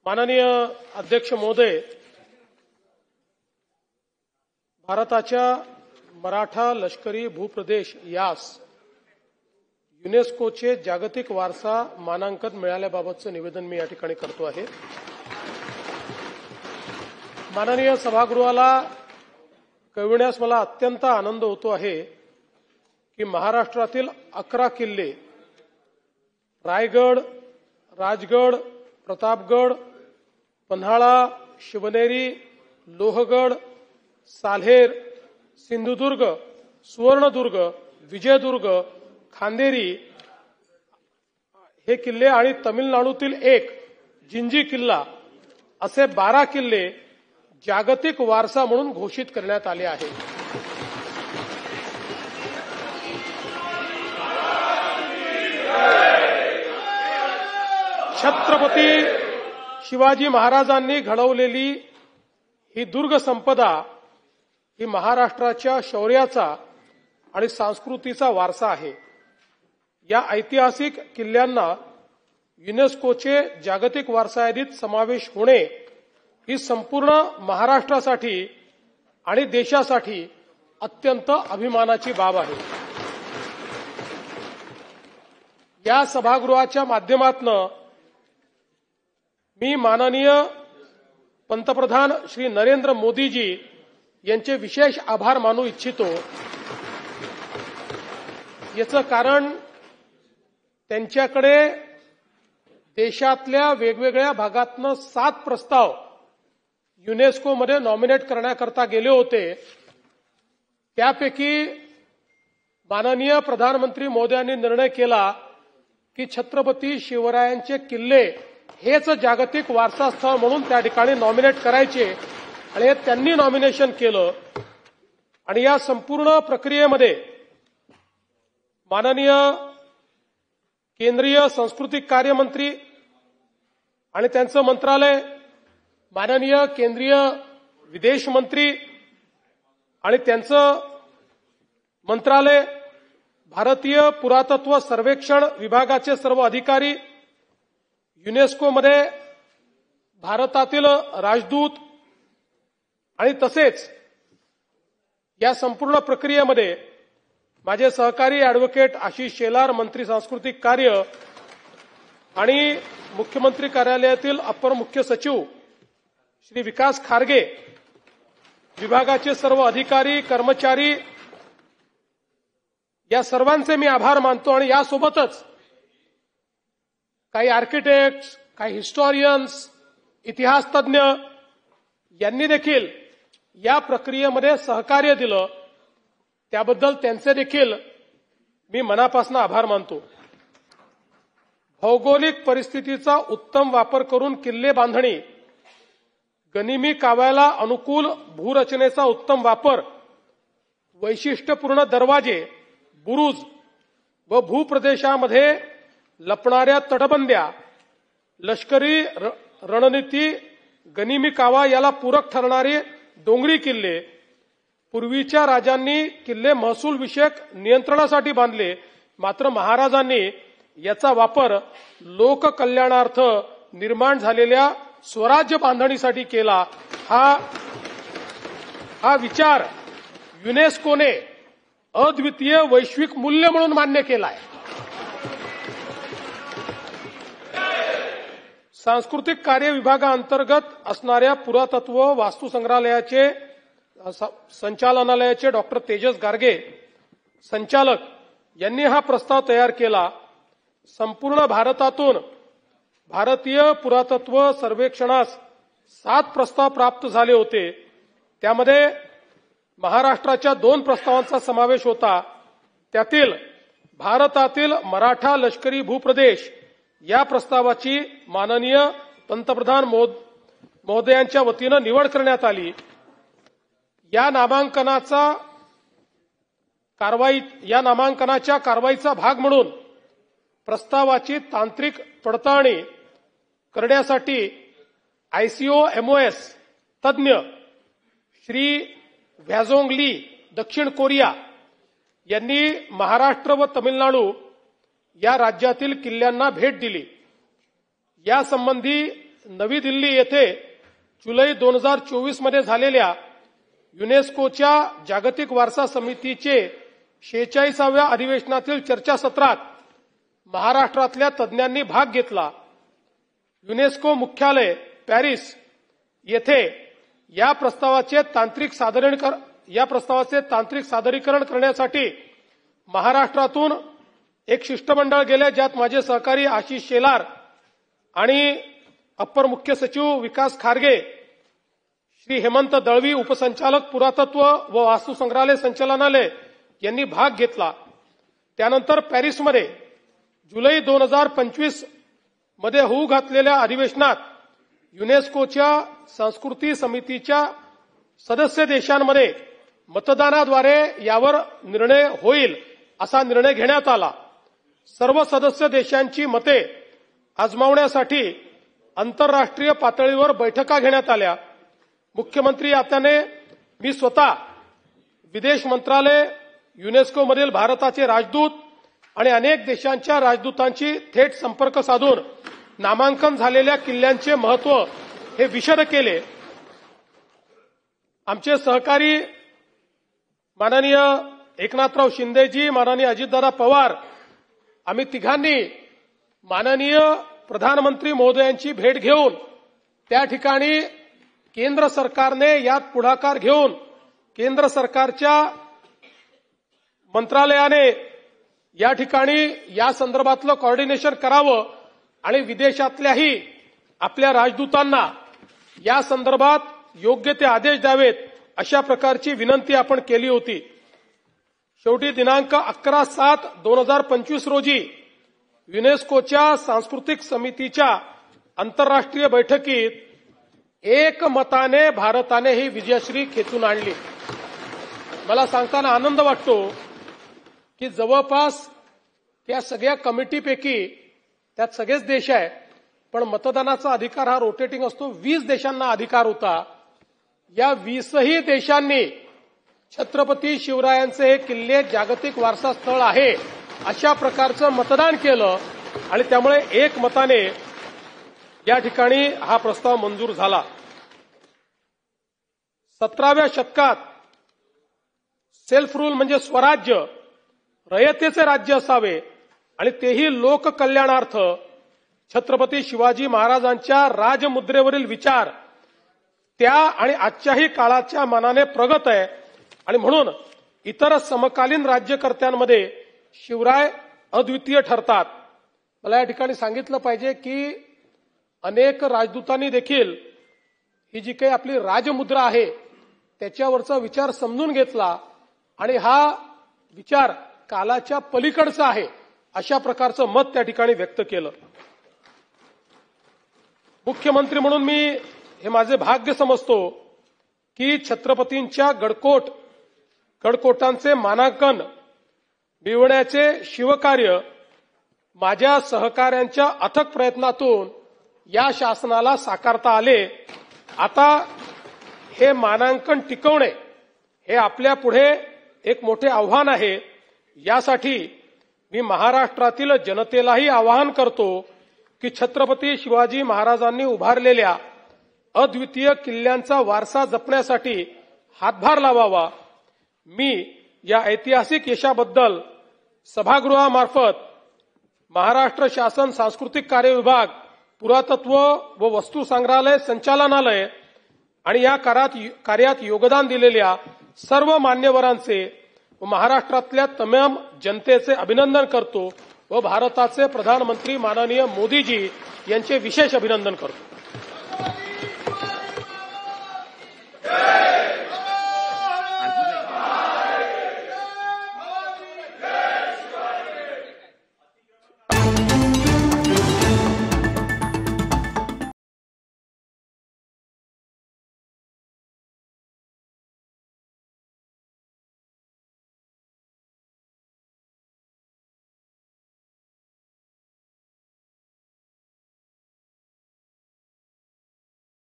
माननीय अध्यक्ष महोदय, भारताच्या मराठा लष्करी भूप्रदेश यास युनेस्कोचे जागतिक वारसा मानांकन मिळाल्याबाबतचं निवेदन मी या ठिकाणी करतो आहे। माननीय सभागृहाला कळविण्यास मला अत्यंत आनंद होतो आहे की महाराष्ट्रातील 11 किल्ले रायगड, राजगड, प्रतापगड, पन्हाळा, शिवनेरी, लोहगड, साल्हेर, सिंधुदुर्ग, सुवर्णदुर्ग, विजयदुर्ग, खांदेरी हे किल्ले आणि तमिळनाडूतील एक जिंजी किल्ला असे 12 किल्ले जागतिक वारसा म्हणून घोषित करण्यात आले आहे। छत्रपती शिवाजी महाराजांनी घडवलेली ही दुर्ग संपदा ही महाराष्ट्राच्या शौर्याचा आणि संस्कृतीचा वारसा आहे। या ऐतिहासिक किल्ल्यांना युनेस्कोचे जागतिक वारसा यादीत समावेश होणे ही संपूर्ण महाराष्ट्रासाठी आणि देशासाठी अत्यंत अभिमानाची बाब आहे। या सभागृहाच्या माध्यमातून मी माननीय पंतप्रधान श्री नरेंद्र मोदीजी यांचे विशेष आभार मानू इच्छितो। याचं कारण त्यांच्याकडे देशातल्या वेगवेगळ्या भागातनं 7 प्रस्ताव युनेस्कोमध्ये नॉमिनेट करण्याकरता गेले होते। त्यापैकी माननीय प्रधानमंत्री मोदयांनी निर्णय केला की छत्रपती शिवरायांचे किल्ले हेच जागतिक वारसा स्थळ म्हणून त्या ठिकाणी नॉमिनेट करायचे आणि हे त्यांनी नॉमिनेशन केलं। आणि या संपूर्ण प्रक्रियेमध्ये माननीय केंद्रीय सांस्कृतिक कार्य मंत्री आणि त्यांचं मंत्रालय, माननीय केंद्रीय विदेश मंत्री आणि त्यांचं मंत्रालय, भारतीय पुरातत्व सर्वेक्षण विभागाचे सर्व अधिकारी, युनेस्कोमध्ये भारतातील राजदूत आणि तसेच या संपूर्ण प्रक्रियेमध्ये माझे सहकारी ॲडव्होकेट आशिष शेलार, मंत्री सांस्कृतिक कार्य आणि मुख्यमंत्री कार्यालयातील अपर मुख्य सचिव श्री विकास खारगे, विभागाचे सर्व अधिकारी, कर्मचारी या सर्वांचे मी आभार मानतो। आणि यासोबतच काही आर्किटेक्ट्स, काही हिस्टॉरियन्स, इतिहास तज्ञ यांनी देखील या प्रक्रियेमध्ये सहकार्य दिलं, त्याबद्दल त्यांचे देखील मी मनापासून आभार मानतो। भौगोलिक परिस्थितीचा उत्तम वापर करून किल्ले बांधणी, गनिमी काव्याला अनुकूल भूरचनेचा उत्तम वापर, वैशिष्ट्यपूर्ण दरवाजे, बुरुज व भूप्रदेशामध्ये लपणाऱ्या तटबंद्या, लष्करी रणनीती, गनिमी कावा याला पूरक ठरणारे डोंगरी किल्ले, पूर्वीच्या राजांनी किल्ले महसूल विषयक नियंत्रणासाठी बांधले, मात्र महाराजांनी याचा वापर लोककल्याणार्थ निर्माण झालेल्या स्वराज्य बांधणीसाठी केला। हा विचार युनेस्कोने अद्वितीय वैश्विक मूल्य म्हणून मान्य केला आहे। सांस्कृतिक कार्य विभागाअंतर्गत असणाऱ्या पुरातत्व वास्तू संग्रहालयाचे संचालनालयाचे डॉक्टर तेजस गार्गे संचालक यांनी हा प्रस्ताव तयार केला। संपूर्ण भारतातून भारतीय पुरातत्व सर्वेक्षणास 7 प्रस्ताव प्राप्त झाले होते। त्यामध्ये महाराष्ट्राच्या 2 प्रस्तावांचा समावेश होता। त्यातील भारतातील मराठा लष्करी भूप्रदेश या प्रस्तावाची माननीय पंतप्रधान महोदयांच्या वतीनं निवड करण्यात आली। या नामांकनाच्या कारवाईचा भाग म्हणून प्रस्तावाची तांत्रिक पडताळणी करण्यासाठी ICOMOS तज्ञ श्री व्हॅझोंग ली, दक्षिण कोरिया यांनी महाराष्ट्र व तमिळनाडू या राज्यातील किल्ल्यांना भेट दिली। यासंबंधी नवी दिल्ली येथे जुलै 2024 मध्ये झालेल्या युनेस्कोच्या जागतिक वारसा समितीचे 46व्या अधिवेशनातील चर्चासत्रात महाराष्ट्रातल्या तज्ज्ञांनी भाग घेतला. युनेस्को मुख्यालय पॅरिस येथे या प्रस्तावाचे तांत्रिक सादरीकरण करण्यासाठी महाराष्ट्रातून एक शिष्टमंडळ गेले, ज्यात माझे सहकारी आशिष शेलार आणि अप्पर मुख्य सचिव विकास खारगे, श्री हेमंत दळवी, उपसंचालक पुरातत्व व वास्तू संग्रहालय संचालनालय यांनी भाग घेतला. त्यानंतर पॅरिसमध्ये जुलै 2025 मध्ये होऊ घातलेल्या अधिवेशनात युनेस्कोच्या संस्कृती समितीच्या सदस्य देशांमध्ये मतदानाद्वारे यावर निर्णय होईल असा निर्णय घेण्यात आला. सर्व सदस्य देशांची मते आजमावण्यासाठी आंतरराष्ट्रीय पातळीवर बैठका घेण्यात आल्या. मुख्यमंत्री आत्याने मी स्वतः विदेश मंत्रालय, युनेस्कोमधील भारताचे राजदूत आणि अनेक देशांच्या राजदूतांची थेट संपर्क साधून नामांकन झालेल्या किल्ल्यांचे महत्त्व हे विशद केले. आमचे सहकारी माननीय एकनाथराव शिंदेजी, माननीय अजितदादा पवार, आम्ही तिघांनी माननीय प्रधानमंत्री महोदयांची भेट घेऊन त्या ठिकाणी केंद्र सरकारने यात पुढाकार घेऊन केंद्र सरकारच्या मंत्रालयाने या ठिकाणी या संदर्भातलं कोऑर्डिनेशन करावं आणि विदेशातल्याही आपल्या राजदूतांना या संदर्भात योग्य ते आदेश द्यावेत अशा प्रकारची विनंती आपण केली होती. शेवटी दिनांक 11/7/2025 रोजी युनेस्कोच्या सांस्कृतिक समितीच्या आंतरराष्ट्रीय बैठकीत एकमताने भारताने ही विजयश्री खेचून आणली. मला सांगताना आनंद वाटतो की जवळपास या सगळ्या कमिटीपैकी त्यात सगळेच देश आहे, पण मतदानाचा अधिकार हा रोटेटिंग असतो. 20 देशांना अधिकार होता. या 20ही देशांनी छत्रपती शिवरायांचे हे किल्ले जागतिक वारसा स्थळ आहे अशा प्रकारचं मतदान केलं आणि त्यामुळे एकमताने या ठिकाणी हा प्रस्ताव मंजूर झाला. 17व्या शतकात सेल्फ रूल म्हणजे स्वराज्य, रयतेचे राज्य असावे आणि तेही लोककल्याणार्थ छत्रपती शिवाजी महाराजांच्या राजमुद्रेवरील विचार त्या आणि आजच्याही काळाच्या मानाने प्रगत आहे आणि म्हणून इतर समकालीन राज्यकर्त्यांमध्ये शिवराय अद्वितीय ठरतात. मला या ठिकाणी सांगितलं पाहिजे की अनेक राजदूतांनी देखील ही जी काही आपली राजमुद्रा आहे त्याच्यावरचा विचार समजून घेतला आणि हा विचार कालाच्या पलीकडचा आहे अशा प्रकारचं मत त्या ठिकाणी व्यक्त केलं. मुख्यमंत्री म्हणून मी हे माझे भाग्य समजतो की छत्रपतींच्या गडकोटांचे मानांकन मिळवण्याचे शिवकार्य माझ्या सहकाऱ्यांच्या अथक प्रयत्नातून या शासनाला साकारता आले. आता हे मानांकन टिकवणे हे आपल्या पुढे एक मोठे आव्हान आहे. यासाठी मी महाराष्ट्रातील जनतेलाही आवाहन करतो की छत्रपती शिवाजी महाराजांनी उभारलेल्या अद्वितीय किल्ल्यांचा वारसा जपण्यासाठी हातभार लावावा. मी या ऐतिहासिक यशाबद्दल सभागृहामार्फत महाराष्ट्र शासन सांस्कृतिक कार्य विभाग, पुरातत्व व वस्तू संग्रहालय संचालनालय आणि या कार्यात योगदान दिलेल्या सर्व मान्यवरांचे व महाराष्ट्रातल्या तमाम जनतेचे अभिनंदन करतो व भारताचे प्रधानमंत्री माननीय मोदीजी यांचे विशेष अभिनंदन करतो.